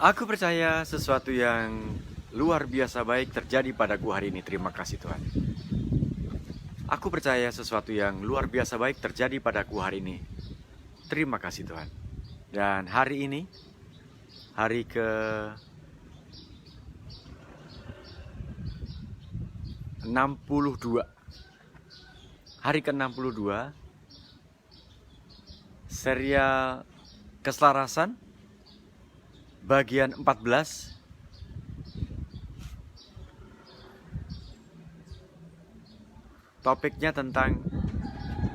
Aku percaya sesuatu yang luar biasa baik terjadi padaku hari ini. Terima kasih Tuhan. Aku percaya sesuatu yang luar biasa baik terjadi padaku hari ini. Terima kasih Tuhan. Dan hari ini, hari ke 62. Hari ke-62 serial keselarasan bagian 14. Topiknya tentang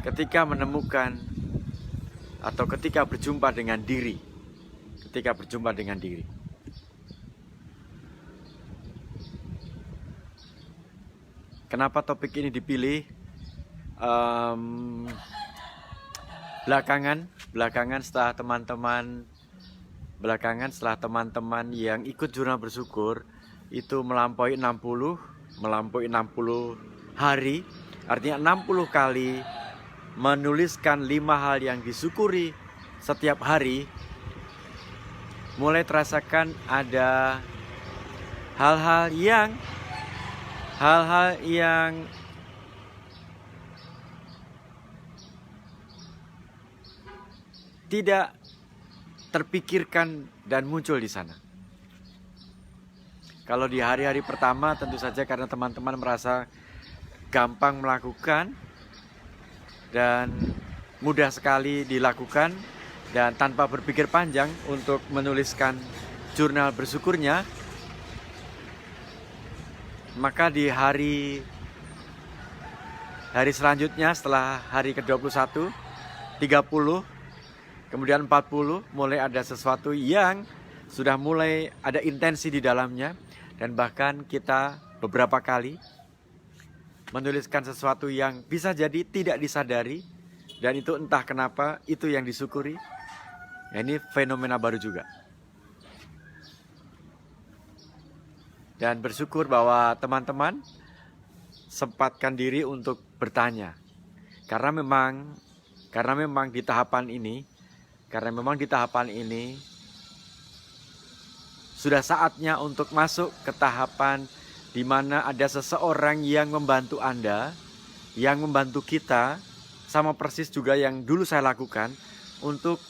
ketika menemukan atau ketika berjumpa dengan diri. Ketika berjumpa dengan diri. Kenapa topik ini dipilih? Belakangan setelah teman-teman yang ikut jurnal bersyukur itu melampaui 60 hari, artinya 60 kali menuliskan 5 hal yang disyukuri setiap hari, mulai terasakan ada hal-hal yang tidak terpikirkan dan muncul di sana. Kalau di hari-hari pertama tentu saja karena teman-teman merasa gampang melakukan dan mudah sekali dilakukan dan tanpa berpikir panjang untuk menuliskan jurnal bersyukurnya, maka di hari selanjutnya setelah hari ke-21, 30, kemudian 40 mulai ada sesuatu yang sudah mulai ada intensi di dalamnya. Dan bahkan kita beberapa kali menuliskan sesuatu yang bisa jadi tidak disadari. Dan itu entah kenapa itu yang disyukuri. Nah, ini fenomena baru juga. Dan bersyukur bahwa teman-teman sempatkan diri untuk bertanya. Karena memang di tahapan ini sudah saatnya untuk masuk ke tahapan di mana ada seseorang yang membantu Anda, yang membantu kita, sama persis juga yang dulu saya lakukan, untuk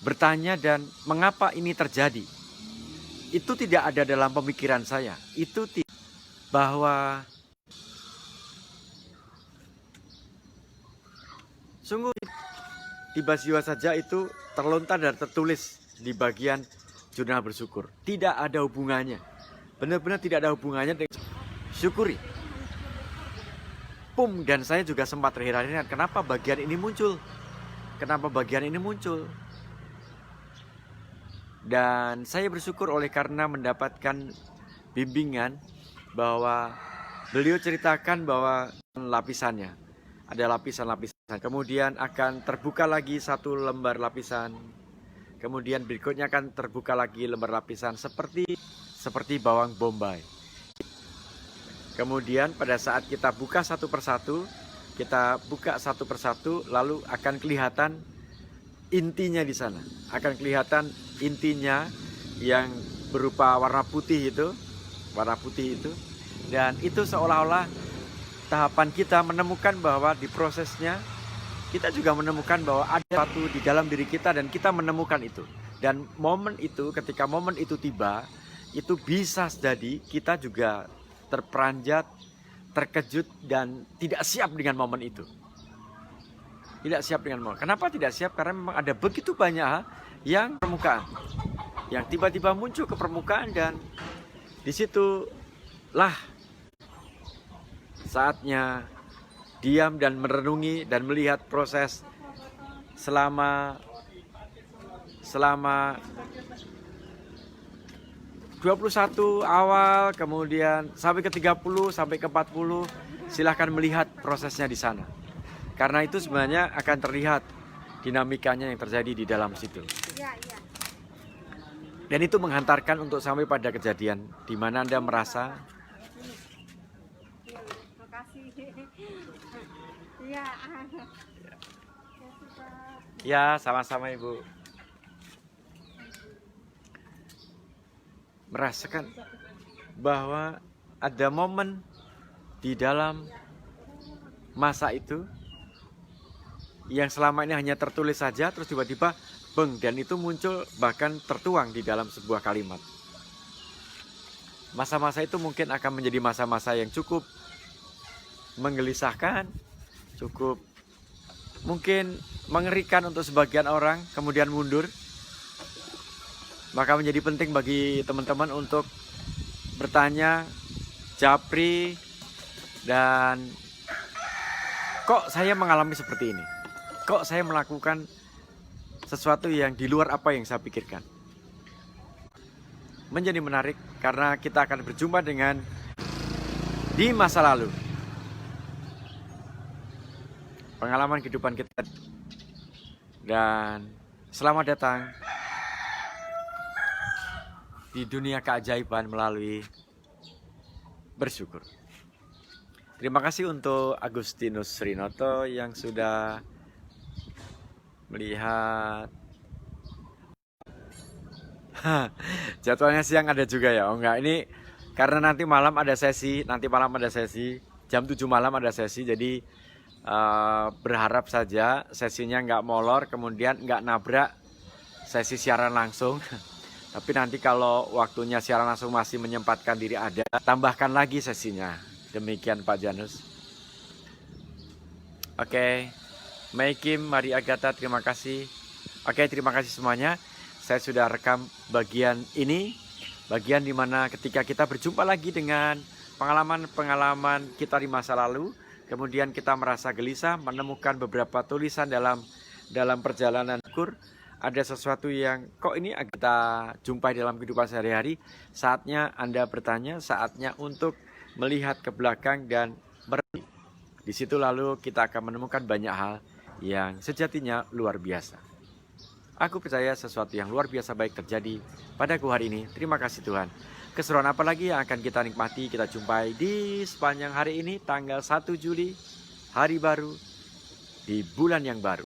bertanya dan mengapa ini terjadi. Itu tidak ada dalam pemikiran saya. Itu bahwa sungguh tiba-tiba saja itu terlontar dan tertulis di bagian jurnal bersyukur. Tidak ada hubungannya. Benar-benar tidak ada hubungannya dengan syukuri. Dan saya juga sempat terheran-heran kenapa bagian ini muncul. Dan saya bersyukur oleh karena mendapatkan bimbingan bahwa beliau ceritakan bahwa lapisannya ada lapisan-lapisan. Kemudian akan terbuka lagi satu lembar lapisan. Kemudian berikutnya akan terbuka lagi lembar lapisan seperti bawang bombay. Kemudian pada saat kita buka satu persatu, lalu akan kelihatan intinya di sana. Akan kelihatan intinya yang berupa warna putih itu. Dan itu seolah-olah tahapan kita menemukan bahwa di prosesnya kita juga menemukan bahwa ada sesuatu di dalam diri kita dan kita menemukan itu. Dan ketika momen itu tiba, itu bisa jadi kita juga terperanjat, terkejut dan tidak siap dengan momen itu. Kenapa tidak siap? Karena memang ada begitu banyak hal yang permukaan, yang tiba-tiba muncul ke permukaan, dan disitulah saatnya diam dan merenungi dan melihat proses selama 21 awal, kemudian sampai ke 30, sampai ke 40, silahkan melihat prosesnya di sana. Karena itu sebenarnya akan terlihat dinamikanya yang terjadi di dalam situ. Dan itu menghantarkan untuk sampai pada kejadian di mana Anda merasa ya, sama-sama Ibu. merasakan bahwa ada momen di dalam masa itu yang selama ini hanya tertulis saja, terus tiba-tiba beng, dan itu muncul bahkan tertuang di dalam sebuah kalimat. Masa-masa itu mungkin akan menjadi masa-masa yang cukup menggelisahkan, cukup mungkin mengerikan untuk sebagian orang, kemudian mundur. Maka menjadi penting bagi teman-teman untuk bertanya, japri, dan kok saya mengalami seperti ini? Kok saya melakukan sesuatu yang di luar apa yang saya pikirkan? Menjadi menarik karena kita akan berjumpa dengan di masa lalu. Pengalaman kehidupan kita. Dan selamat datang di dunia keajaiban melalui bersyukur. Terima kasih untuk Agustinus Rinoto yang sudah melihat. Jadwalnya siang ada juga ya? Oh enggak, ini karena nanti malam ada sesi, jam 7 malam ada sesi, jadi berharap saja sesinya nggak molor, kemudian nggak nabrak sesi siaran langsung. Tapi nanti kalau waktunya siaran langsung masih menyempatkan diri ada, tambahkan lagi sesinya. Demikian Pak Janus. Oke, Maikim, Mari Agatha, terima kasih. Oke, terima kasih semuanya. Saya sudah rekam bagian ini, bagian dimana ketika kita berjumpa lagi dengan pengalaman-pengalaman kita di masa lalu, kemudian kita merasa gelisah, menemukan beberapa tulisan dalam perjalanan kur. Ada sesuatu yang kok ini kita jumpai dalam kehidupan sehari-hari. Saatnya Anda bertanya, saatnya untuk melihat ke belakang dan di situ lalu kita akan menemukan banyak hal yang sejatinya luar biasa. Aku percaya sesuatu yang luar biasa baik terjadi padaku hari ini. Terima kasih Tuhan. Keseruan apa lagi yang akan kita nikmati, kita jumpai di sepanjang hari ini, tanggal 1 Juli, hari baru, di bulan yang baru.